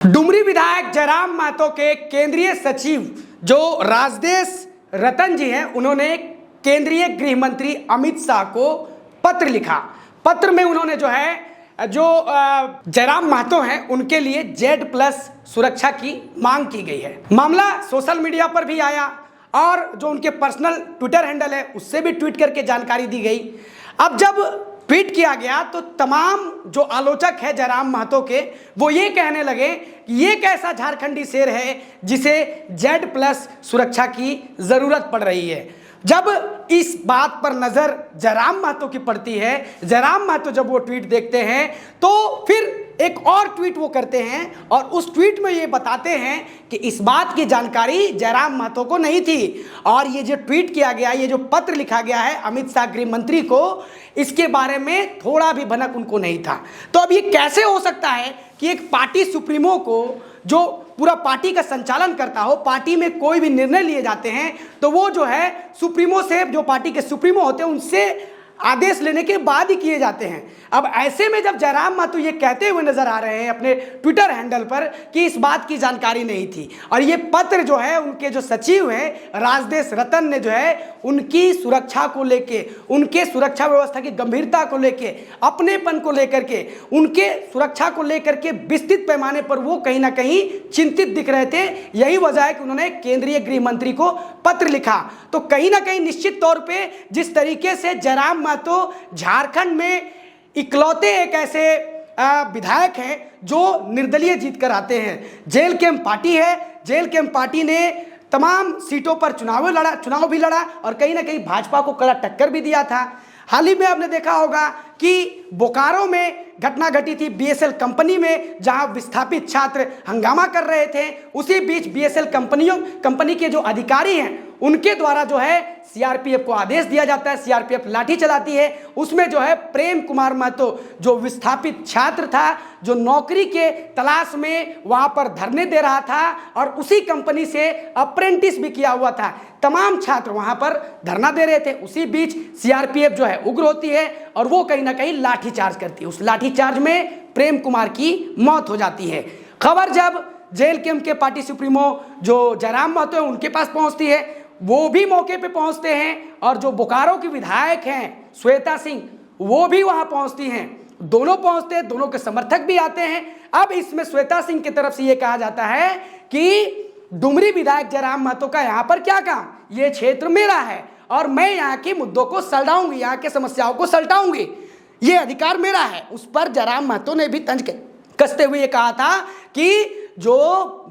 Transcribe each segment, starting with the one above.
डुमरी विधायक जयराम महतो के केंद्रीय सचिव जो राजदेश रतन जी हैं, उन्होंने केंद्रीय गृह मंत्री अमित शाह को पत्र लिखा। पत्र में उन्होंने जो जयराम महतो हैं उनके लिए Z+ सुरक्षा की मांग की गई है। मामला सोशल मीडिया पर भी आया और जो उनके पर्सनल ट्विटर हैंडल है उससे भी ट्वीट करके जानकारी दी गई। अब जब ट्वीट किया गया तो तमाम जो आलोचक है जयराम महतो के, वो ये कहने लगे कि ये कैसा झारखंडी शेर है जिसे Z+ सुरक्षा की जरूरत पड़ रही है। जब इस बात पर नजर जयराम महतो की पड़ती है, जयराम महतो जब वो ट्वीट देखते हैं तो फिर एक और ट्वीट वो करते हैं और उस ट्वीट में ये बताते हैं कि इस बात की जानकारी जयराम महतो को नहीं थी और ये जो ट्वीट किया गया, ये जो पत्र लिखा गया है अमित शाह गृह मंत्री को, इसके बारे में थोड़ा भी भनक उनको नहीं था। तो अब ये कैसे हो सकता है कि एक पार्टी सुप्रीमो को, जो पूरा पार्टी का संचालन करता हो, पार्टी में कोई भी निर्णय लिए जाते हैं तो वो जो है सुप्रीमो से, जो पार्टी के सुप्रीमो होते हैं उनसे आदेश लेने के बाद ही किए जाते हैं। अब ऐसे में जब जयराम महतो ये कहते हुए नजर आ रहे हैं अपने ट्विटर हैंडल पर कि इस बात की जानकारी नहीं थी, और ये पत्र जो है उनके जो सचिव हैं राजदेश रतन ने जो है उनकी सुरक्षा को लेके, उनके सुरक्षा व्यवस्था की गंभीरता को लेके, अपनेपन को लेकर के, उनके सुरक्षा को लेकर के विस्तृत पैमाने पर वो कहीं ना कहीं चिंतित दिख रहे थे। यही वजह है कि उन्होंने केंद्रीय गृह मंत्री को पत्र लिखा। तो कहीं ना कहीं निश्चित तौर पर जिस तरीके से जयराम महतो झारखंड में इकलौते एक ऐसे विधायक हैं जो निर्दलीय जीत कर आते हैं। जेल कैंप पार्टी है, जेल कैंप पार्टी ने तमाम सीटों पर चुनाव भी लड़ा और कहीं ना कहीं भाजपा को कड़ा टक्कर भी दिया था। हाल ही में आपने देखा होगा कि बोकारो में घटना घटी थी BSL कंपनी में, जहां विस्थापित छात्र हंगामा कर रहे थे। उसी बीच BSL कंपनी के जो अधिकारी हैं उनके द्वारा जो है CRPF को आदेश दिया जाता है, CRPF लाठी चलाती है। उसमें जो है प्रेम कुमार महतो जो विस्थापित छात्र था, जो नौकरी के तलाश में वहां पर धरने दे रहा था और उसी कंपनी से अप्रेंटिस भी किया हुआ था, तमाम छात्र वहां पर धरना दे रहे थे। उसी बीच CRPF जो है उग्र होती है और वो कहीं ना कहीं लाठीचार्ज करती है। उस लाठीचार्ज में प्रेम कुमार की मौत हो जाती है। खबर जब जेल कैंप के पार्टी सुप्रीमो जो जयराम महतो है उनके पास पहुंचती है, वो भी मौके पे पहुंचते हैं और जो बोकारो की विधायक हैं श्वेता सिंह, वो भी वहां पहुंचती हैं। दोनों पहुंचते हैं, दोनों के समर्थक भी आते हैं। अब इसमें श्वेता सिंह की तरफ से ये कहा जाता है कि डुमरी विधायक जयराम महतो का यहाँ पर क्या काम, ये क्षेत्र मेरा है और मैं यहाँ के मुद्दों को सलटाऊंगी, यहाँ के समस्याओं को सलटाऊंगी, ये अधिकार मेरा है। उस पर जयराम महतो ने भी तंज कसते हुए कहा था कि जो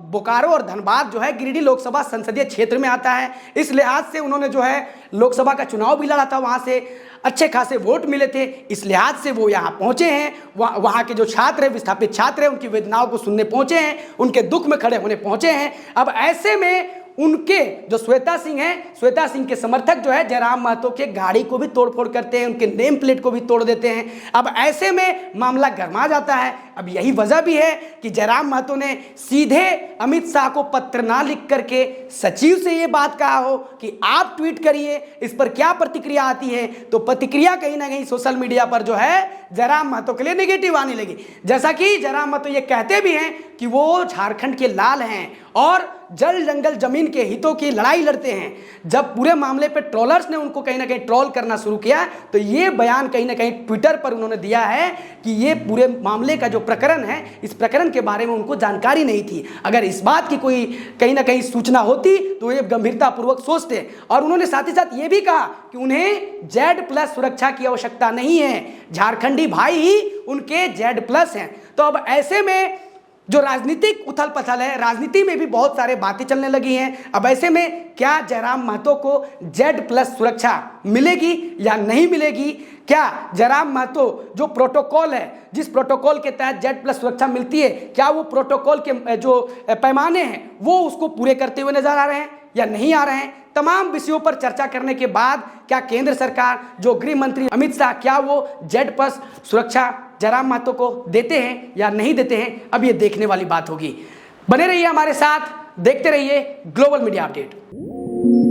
बोकारो और धनबाद जो है गिरिडीह लोकसभा संसदीय क्षेत्र में आता है, इस लिहाज से उन्होंने जो है लोकसभा का चुनाव भी लड़ा था, वहां से अच्छे खासे वोट मिले थे, इस लिहाज से वो यहाँ पहुंचे हैं। वहाँ के जो छात्र हैं, विस्थापित छात्र हैं, उनकी वेदनाओं को सुनने पहुंचे हैं, उनके दुख में खड़े होने पहुंचे हैं। अब ऐसे में उनके जो श्वेता सिंह हैं, श्वेता सिंह के समर्थक जो है जयराम महतो के गाड़ी को भी तोड़फोड़ करते हैं, उनके नेम प्लेट को भी तोड़ देते हैं। अब ऐसे में मामला गर्मा जाता है। अब यही वजह भी है कि जयराम महतो ने सीधे अमित शाह को पत्र ना लिख करके सचिव से ये बात कहा हो कि आप ट्वीट करिए, इस पर क्या प्रतिक्रिया आती है। तो प्रतिक्रिया कहीं ना कहीं सोशल मीडिया पर जो है जयराम महतो के लिए नेगेटिव आने लगी। जैसा कि जयराम महतो ये कहते भी हैं कि वो झारखंड के लाल हैं और जल जंगल जमीन के हितों की लड़ाई लड़ते हैं। जब पूरे मामले पे ट्रोलर्स ने उनको कहीं ना कहीं ट्रोल करना शुरू किया तो ये बयान कहीं ना कहीं ट्विटर पर उन्होंने दिया है कि ये पूरे मामले का जो प्रकरण है, इस प्रकरण के बारे में उनको जानकारी नहीं थी। अगर इस बात की कोई कहीं ना कहीं सूचना होती तो ये गंभीरतापूर्वक सोचते। और उन्होंने साथ ही साथ ये भी कहा कि उन्हें Z+ सुरक्षा की आवश्यकता नहीं है, झारखंडी भाई ही उनके Z+ हैं। तो अब ऐसे में जो राजनीतिक उथल पथल है, राजनीति में भी बहुत सारे बातें चलने लगी हैं। अब ऐसे में क्या जयराम महतो को Z+ सुरक्षा मिलेगी या नहीं मिलेगी? क्या जयराम महतो जो प्रोटोकॉल है, जिस प्रोटोकॉल के तहत Z+ सुरक्षा मिलती है, क्या वो प्रोटोकॉल के जो पैमाने हैं वो उसको पूरे करते हुए नजर आ रहे हैं या नहीं आ रहे हैं? तमाम विषयों पर चर्चा करने के बाद क्या केंद्र सरकार, जो गृह मंत्री अमित शाह, क्या वो Z+ सुरक्षा जयराम महतो को देते हैं या नहीं देते हैं? अब ये देखने वाली बात होगी। बने रहिए हमारे साथ, देखते रहिए ग्लोबल मीडिया अपडेट।